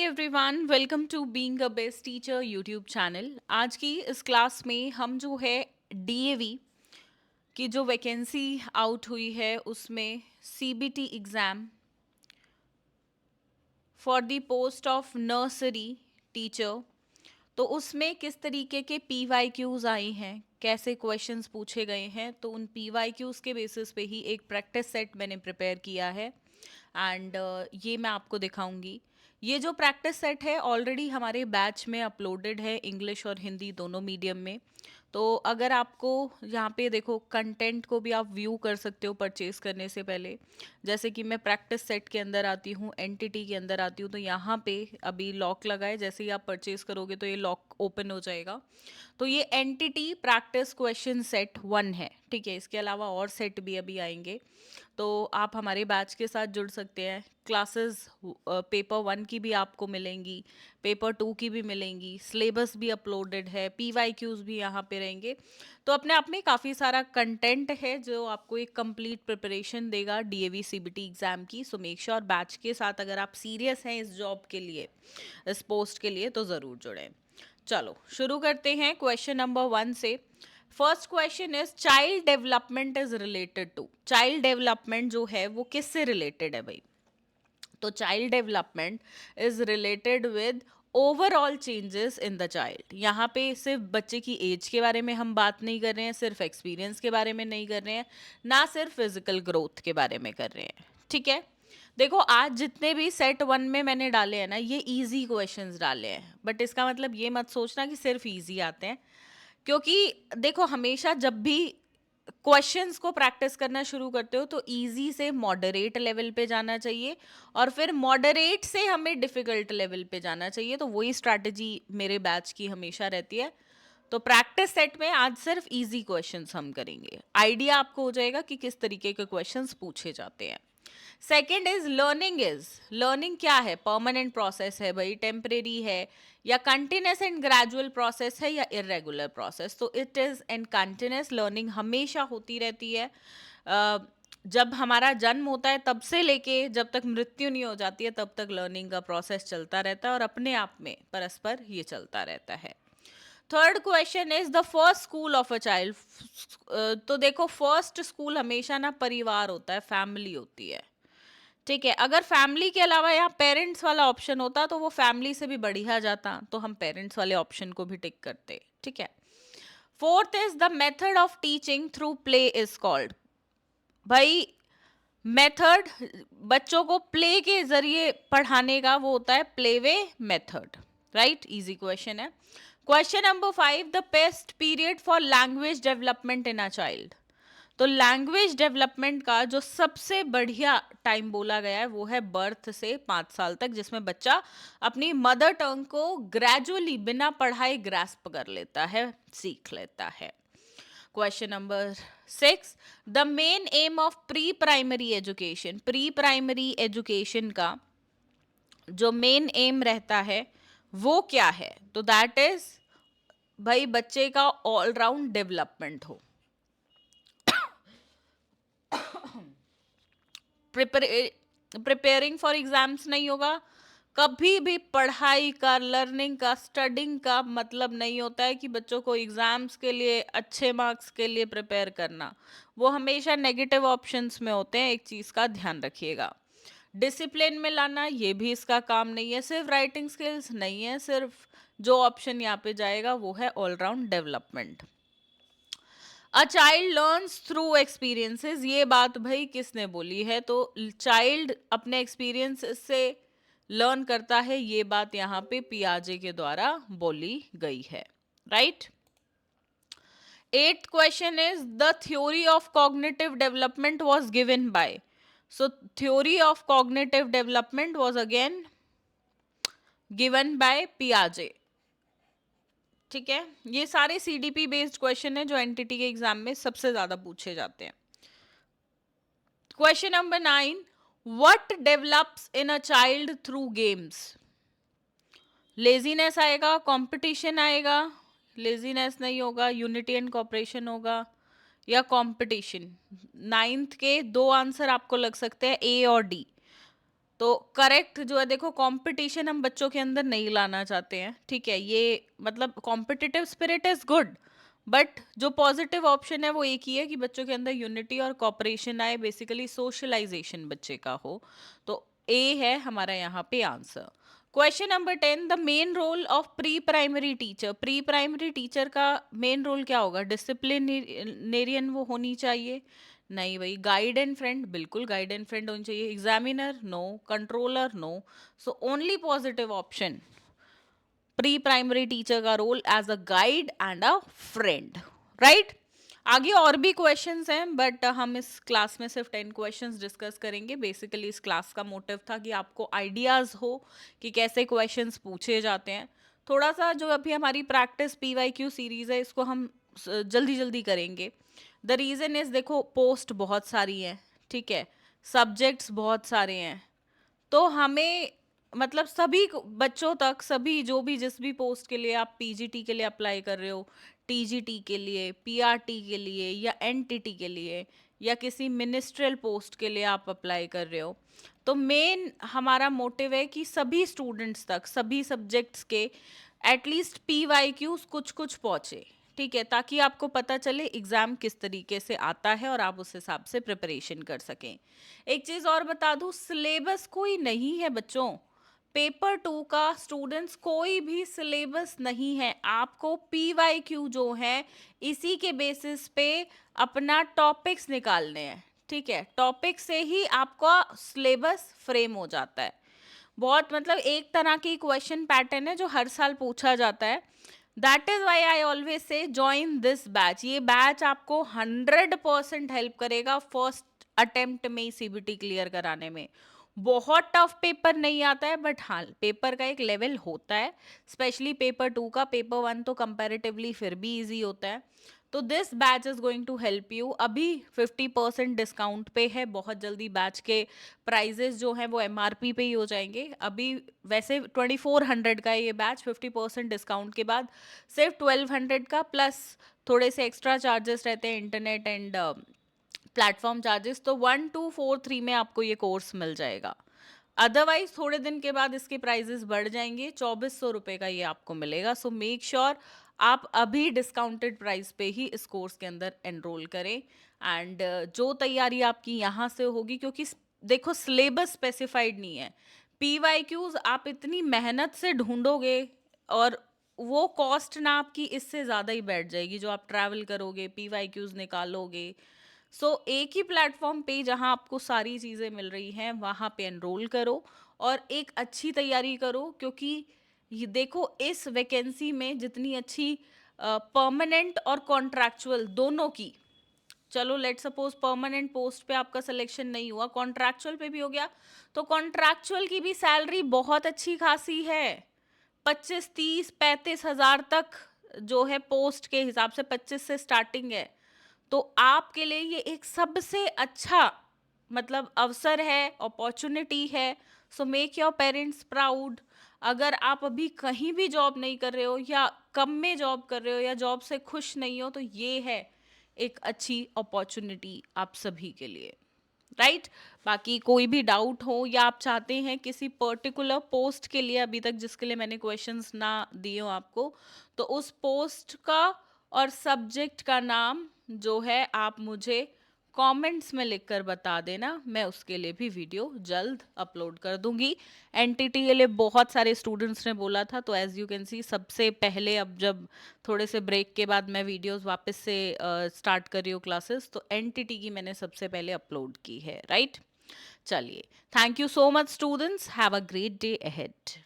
Everyone, welcome to being a best teacher YouTube channel. आज की इस क्लास में हम जो है डीएवी की जो वैकेंसी आउट हुई है उसमें CBT exam for the post of nursery teacher, तो उसमें किस तरीके के पीवाईक्यूज आई हैं, कैसे क्वेश्चंस पूछे गए हैं, तो उन पीवाईक्यूज के बेसिस पे ही एक प्रैक्टिस सेट मैंने प्रिपेयर किया है एंड ये मैं आपको दिखाऊंगी। ये जो प्रैक्टिस सेट है ऑलरेडी हमारे बैच में अपलोडेड है, इंग्लिश और हिंदी दोनों मीडियम में। तो अगर आपको यहाँ पे देखो, कंटेंट को भी आप व्यू कर सकते हो परचेज करने से पहले। जैसे कि मैं प्रैक्टिस सेट के अंदर आती हूँ, एंटिटी के अंदर आती हूँ, तो यहाँ पे अभी लॉक लगा है, जैसे ही आप परचेज करोगे तो ये लॉक ओपन हो जाएगा। तो ये एंटिटी प्रैक्टिस क्वेश्चन सेट 1 है, ठीक है। इसके अलावा और सेट भी अभी आएंगे, तो आप हमारे बैच के साथ जुड़ सकते हैं। क्लासेस पेपर 1 की भी आपको मिलेंगी, पेपर 2 की भी मिलेंगी, सिलेबस भी अपलोडेड है, पीवाईक्यूज भी यहाँ पे रहेंगे। तो अपने आप में काफ़ी सारा कंटेंट है जो आपको एक कंप्लीट प्रिपरेशन देगा डीएवी सीबीटी एग्ज़ाम की। सो मेक श्योर बैच के साथ अगर आप सीरियस हैं इस जॉब के लिए, इस पोस्ट के लिए, तो ज़रूर जुड़ें। चलो शुरू करते हैं क्वेश्चन नंबर 1 से। First question is child development is related to. Child development जो है वो किससे रिलेटेड है भाई? तो child development is related with overall changes in the child. यहाँ पे सिर्फ बच्चे की एज के बारे में हम बात नहीं कर रहे हैं, सिर्फ एक्सपीरियंस के बारे में नहीं कर रहे हैं, ना सिर्फ फिजिकल ग्रोथ के बारे में कर रहे हैं, ठीक है। देखो, आज जितने भी सेट 1 में मैंने डाले हैं ना, ये इजी क्वेश्चंस डाले हैं, बट इसका मतलब ये मत सोचना कि सिर्फ इजी आते हैं। क्योंकि देखो, हमेशा जब भी क्वेश्चंस को प्रैक्टिस करना शुरू करते हो तो इजी से मॉडरेट लेवल पे जाना चाहिए, और फिर मॉडरेट से हमें डिफिकल्ट लेवल पे जाना चाहिए। तो वही स्ट्रैटेजी मेरे बैच की हमेशा रहती है। तो प्रैक्टिस सेट में आज सिर्फ इजी क्वेश्चंस हम करेंगे, आइडिया आपको हो जाएगा कि किस तरीके के क्वेश्चंस पूछे जाते हैं। Second is learning. Is learning क्या है? परमानेंट प्रोसेस है भाई, टेम्परेरी है, या कंटिन्यूस एंड ग्रेजुअल प्रोसेस है, या इरेगुलर प्रोसेस? तो it is and continuous learning हमेशा होती रहती है। जब हमारा जन्म होता है तब से लेके जब तक मृत्यु नहीं हो जाती है तब तक लर्निंग का प्रोसेस चलता रहता है, और अपने आप में परस्पर ये चलता रहता है। Third question is the first school of a child. तो देखो, फर्स्ट स्कूल हमेशा ना परिवार होता है, फैमिली होती है, ठीक है। अगर फैमिली के अलावा यहाँ पेरेंट्स वाला ऑप्शन होता तो वो फैमिली से भी बढ़िया जाता, तो हम पेरेंट्स वाले ऑप्शन को भी टिक करते, ठीक है। Fourth is the method of teaching through play is called. भाई, मेथड बच्चों को प्ले के जरिए पढ़ाने का वो होता है playway method, right. Easy question है। Question number 5, the best period for language development in a child. तो लैंग्वेज डेवलपमेंट का जो सबसे बढ़िया टाइम बोला गया है वो है बर्थ से 5 साल तक, जिसमें बच्चा अपनी मदर टंग को ग्रेजुअली बिना पढ़ाए ग्रास्प कर लेता है, सीख लेता है। Question number 6, the main M of pre primary education. Pre primary education का जो मेन एम रहता है वो क्या है? तो दैट इज भाई बच्चे का ऑलराउंड डेवलपमेंट हो। प्रिपेयरिंग फॉर एग्जाम्स नहीं होगा। कभी भी पढ़ाई का, लर्निंग का, स्टडिंग का मतलब नहीं होता है कि बच्चों को एग्जाम्स के लिए, अच्छे मार्क्स के लिए प्रिपेयर करना। वो हमेशा नेगेटिव ऑप्शंस में होते हैं, एक चीज़ का ध्यान रखिएगा। डिसिप्लिन में लाना ये भी इसका काम नहीं है, सिर्फ राइटिंग स्किल्स नहीं है, सिर्फ जो ऑप्शन यहाँ पे जाएगा वो है all round development. A child learns through experiences, ये बात भाई किसने बोली है? तो चाइल्ड अपने एक्सपीरियंस से लर्न करता है, ये बात यहाँ पे पियाजे के द्वारा बोली गई है, right. Eighth question is the theory of cognitive development was given by. So theory of cognitive development was again given by पियाजे, ठीक है। ये सारे सीडीपी बेस्ड क्वेश्चन है जो एनटीटी के एग्जाम में सबसे ज्यादा पूछे जाते हैं। Question number 9, what develops in a child through games. Laziness आएगा, कंपटीशन आएगा, लेजीनेस नहीं होगा, यूनिटी एंड कॉपरेशन होगा, या कंपटीशन। नाइन्थ के दो आंसर आपको लग सकते हैं, ए और डी। तो करेक्ट जो है, देखो कंपटीशन हम बच्चों के अंदर नहीं लाना चाहते हैं, ठीक है, ये मतलब competitive spirit is good, but जो पॉजिटिव ऑप्शन है वो एक ही है कि बच्चों के अंदर यूनिटी और कॉपरेशन आए, बेसिकली सोशलाइजेशन बच्चे का हो। तो ए है हमारा यहाँ पे answer. Question number 10, the main role of pre primary teacher. Pre primary teacher का मेन रोल क्या होगा? डिसिप्लिनेरियन वो होनी चाहिए? नहीं भाई। गाइड एंड फ्रेंड, बिल्कुल गाइड एंड फ्रेंड होनी चाहिए। Examiner, no. Controller, no. So only positive option, pre primary teacher का role as a guide and a friend, right. आगे और भी क्वेश्चंस हैं, बट हम इस क्लास में सिर्फ 10 क्वेश्चंस डिस्कस करेंगे। बेसिकली इस क्लास का मोटिव था कि आपको आइडियाज हो कि कैसे क्वेश्चंस पूछे जाते हैं। थोड़ा सा जो अभी हमारी प्रैक्टिस पीवाईक्यू सीरीज है, इसको हम जल्दी जल्दी करेंगे। द रीज़न इज, देखो पोस्ट बहुत सारी हैं, ठीक है, सब्जेक्ट्स बहुत सारे हैं, तो हमें मतलब सभी बच्चों तक, सभी जो भी जिस भी पोस्ट के लिए आप पीजीटी के लिए अप्लाई कर रहे हो, टीजीटी के लिए, पीआरटी के लिए, या एनटीटी के लिए, या किसी मिनिस्ट्रियल पोस्ट के लिए आप अप्लाई कर रहे हो, तो मेन हमारा मोटिव है कि सभी स्टूडेंट्स तक सभी सब्जेक्ट्स के एटलीस्ट पीवाईक्यूज कुछ कुछ पहुँचे, ठीक है, ताकि आपको पता चले एग्ज़ाम किस तरीके से आता है और आप उस हिसाब से प्रिपरेशन कर सकें। एक चीज़ और बता दूं, सिलेबस कोई नहीं है बच्चों। पेपर 2 का स्टूडेंट्स कोई भी सिलेबस नहीं है। आपको पीवाईक्यू जो है इसी के बेसिस पे अपना टॉपिक्स निकालने हैं, ठीक है, टॉपिक से ही आपका सिलेबस फ्रेम हो जाता है। बहुत मतलब एक तरह की क्वेश्चन पैटर्न है जो हर साल पूछा जाता है। That is why I always say join this batch. ये बैच आपको 100% हेल्प करेगा फर्स्ट अटेम्प्ट में ही सीबीटी क्लियर कराने में। बहुत टफ पेपर नहीं आता है, बट हाँ पेपर का एक लेवल होता है, स्पेशली पेपर 2 का। पेपर 1 तो कंपैरेटिवली फिर भी इजी होता है। तो this batch is going to help you. अभी 50% डिस्काउंट पे है, बहुत जल्दी बैच के प्राइजेस जो हैं वो एमआरपी पे ही हो जाएंगे। अभी वैसे 2400 का है ये बैच, 50% डिस्काउंट के बाद सिर्फ 1200 का, प्लस थोड़े से एक्स्ट्रा चार्जेस रहते हैं, इंटरनेट एंड प्लेटफॉर्म चार्जेस। तो 1243 में आपको ये कोर्स मिल जाएगा। अदरवाइज थोड़े दिन के बाद इसके प्राइजेस बढ़ जाएंगे, 2400 रुपये का ये आपको मिलेगा। सो मेक श्योर आप अभी डिस्काउंटेड प्राइस पे ही इस कोर्स के अंदर एनरोल करें। एंड जो तैयारी आपकी यहाँ से होगी, क्योंकि देखो सिलेबस स्पेसिफाइड नहीं है। पीवाईक्यूज आप इतनी मेहनत से ढूंढोगे, और वो कॉस्ट ना आपकी इससे ज़्यादा ही बैठ जाएगी जो आप ट्रैवल करोगे, पीवाईक्यूज निकालोगे। सो एक ही प्लेटफॉर्म पे जहाँ आपको सारी चीज़ें मिल रही हैं वहाँ पे एनरोल करो और एक अच्छी तैयारी करो। क्योंकि ये देखो, इस वैकेंसी में जितनी अच्छी परमानेंट और कॉन्ट्रैक्चुअल दोनों की, चलो लेट सपोज परमानेंट पोस्ट पे आपका सिलेक्शन नहीं हुआ, कॉन्ट्रैक्चुअल पे भी हो गया, तो कॉन्ट्रैक्चुअल की भी सैलरी बहुत अच्छी खासी है। 25, 30, 35 हज़ार तक जो है, पोस्ट के हिसाब से 25 से स्टार्टिंग है। तो आपके लिए ये एक सबसे अच्छा मतलब अवसर है, अपॉर्चुनिटी है। So make your parents proud. अगर आप अभी कहीं भी जॉब नहीं कर रहे हो, या कम में जॉब कर रहे हो, या जॉब से खुश नहीं हो, तो ये है एक अच्छी अपॉर्चुनिटी आप सभी के लिए, राइट। बाकी कोई भी डाउट हो, या आप चाहते हैं किसी पर्टिकुलर पोस्ट के लिए, अभी तक जिसके लिए मैंने क्वेश्चंस ना दिए हो आपको, तो उस पोस्ट का और सब्जेक्ट का नाम जो है आप मुझे कमेंट्स में लिखकर बता देना। मैं उसके लिए भी वीडियो जल्द अपलोड कर दूंगी। एनटीटी के लिए बहुत सारे स्टूडेंट्स ने बोला था, तो एज यू कैन सी सबसे पहले, अब जब थोड़े से ब्रेक के बाद मैं वीडियोस वापस से स्टार्ट कर रही हूँ क्लासेस, तो एनटीटी की मैंने सबसे पहले अपलोड की है, राइट। चलिए, thank you so much students, have a great day ahead.